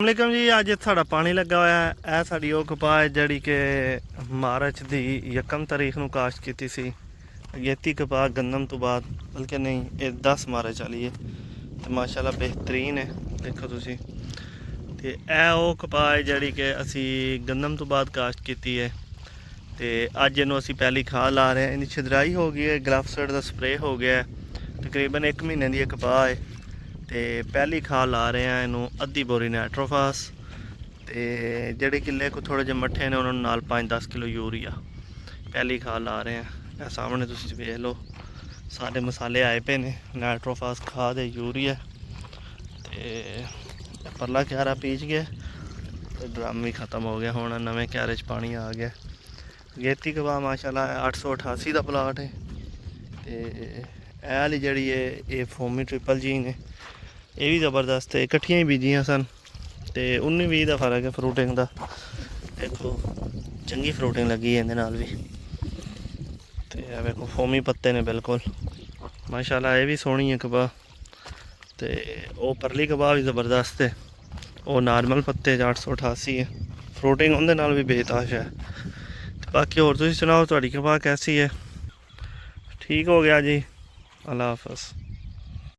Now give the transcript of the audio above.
ਵਾਲੇਕਮ ਜੀ। ਅੱਜ ਸਾਡਾ ਪਾਣੀ ਲੱਗਾ ਹੋਇਆ ਹੈ। ਇਹ ਸਾਡੀ ਉਹ ਕਪਾਹ ਹੈ ਜਿਹੜੀ ਕਿ ਮਾਰਚ ਦੀ 1 ਤਾਰੀਖ ਨੂੰ ਕਾਸ਼ਤ ਕੀਤੀ ਸੀ। ਅਗੇਤੀ ਕਪਾਹ ਗੰਦਮ ਤੋਂ ਬਾਅਦ, ਬਲਕਿ ਨਹੀਂ, ਇਹ 10 ਮਾਰਚ ਵਾਲੀ ਹੈ ਤੇ ਮਾਸ਼ਾਅੱਲਾ ਬਿਹਤਰੀਨ ਹੈ। ਦੇਖੋ ਤੁਸੀਂ, ਤੇ ਇਹ ਉਹ ਕਪਾਹ ਹੈ ਜਿਹੜੀ ਕਿ ਅਸੀਂ ਗੰਦਮ ਤੋਂ ਬਾਅਦ ਕਾਸ਼ਤ ਕੀਤੀ ਹੈ। ਤੇ ਅੱਜ ਇਹਨੂੰ ਅਸੀਂ ਪਹਿਲੀ ਖਾਦ ਲਾ ਰਹੇ ਹਾਂ। ਇਹਦੀ ਛਿਦਰਾਈ ਹੋ ਗਈ ਹੈ, ਗਲਾਫਸਾਈਡ ਦਾ ਸਪਰੇਅ ਹੋ ਗਿਆ। ਤਕਰੀਬਨ 1 ਮਹੀਨੇ ਦੀ ਇਹ ਕਪਾਹ ਹੈ ਤੇ ਪਹਿਲੀ ਖਾਦ ਲਾ ਰਹੇ ਹਾਂ ਇਹਨੂੰ ਅੱਧੀ ਬੋਰੀ ਨਾਈਟ੍ਰੋਫਾਸ, ਤੇ ਜਿਹੜੇ ਕਿੱਲੇ ਕੋ ਥੋੜੇ ਜਿਹੇ ਮੱਠੇ ਨੇ ਉਹਨਾਂ ਨੂੰ ਨਾਲ 5-10 ਕਿਲੋ ਯੂਰੀਆ ਪਹਿਲੀ ਖਾਦ ਲਾ ਰਹੇ ਹਾਂ। ਇਹ ਸਾਹਮਣੇ ਤੁਸੀਂ ਵੇਖ ਲਓ, ਸਾਡੇ ਮਸਾਲੇ ਆਏ ਪਏ ਨੇ। ਨਾਈਟ੍ਰੋਫਾਸ ਖਾਦ ਹੈ, ਯੂਰੀਆ, ਤੇ ਪਰਲਾ ਕਿਆਰਾ ਪੀਚ ਗਿਆ ਤੇ ਡਰਮ ਵੀ ਖ਼ਤਮ ਹੋ ਗਿਆ। ਹੁਣ ਨਵੇਂ ਕਿਆਰੇ 'ਚ ਪਾਣੀ ਆ ਗਿਆ। ਅਗੇਤੀ ਕਪਾਹ ਮਾਸ਼ਾਅੱਲਾ 888 ਦਾ ਪਲਾਟ ਹੈ। ਤੇ ਇਹ ਵਾਲੀ ਜਿਹੜੀ ਹੈ ਇਹ ਫੋਮੀ ਟ੍ਰਿਪਲ ਜੀ ਨੇ, ਇਹ ਵੀ ਜ਼ਬਰਦਸਤ ਹੈ। ਇਕੱਠੀਆਂ ਹੀ ਬੀਜੀਆਂ ਸਨ ਤੇ 19-20 ਦਾ ਫਰਕ ਹੈ ਫਰੂਟਿੰਗ ਦਾ। ਦੇਖੋ ਚੰਗੀ ਫਰੂਟਿੰਗ ਲੱਗੀ ਹੈ ਇਹਦੇ ਨਾਲ ਵੀ। ਤੇ ਇਹ ਵੇਖੋ ਫੋਮੀ ਪੱਤੇ ਨੇ ਬਿਲਕੁਲ ਮਾਸ਼ਾਅੱਲਾ। ਇਹ ਵੀ ਸੋਹਣੀ ਹੈ ਕਪਾਹ। ਤੇ ਉਹ ਪਰਲੀ ਕਪਾਹ ਵੀ ਜ਼ਬਰਦਸਤ ਹੈ, ਉਹ ਨਾਰਮਲ ਪੱਤੇ 'ਚ 888 ਹੈ। ਫਰੂਟਿੰਗ ਉਹਦੇ ਨਾਲ ਵੀ ਬੇਤਾਸ਼ ਹੈ। ਤੇ ਬਾਕੀ ਹੋਰ ਤੁਸੀਂ ਸੁਣਾਓ, ਤੁਹਾਡੀ ਕਪਾਹ ਕੈਸੀ ਹੈ? ਠੀਕ ਹੋ ਗਿਆ ਜੀ। ਅੱਲਾ ਹਾਫਿਜ਼।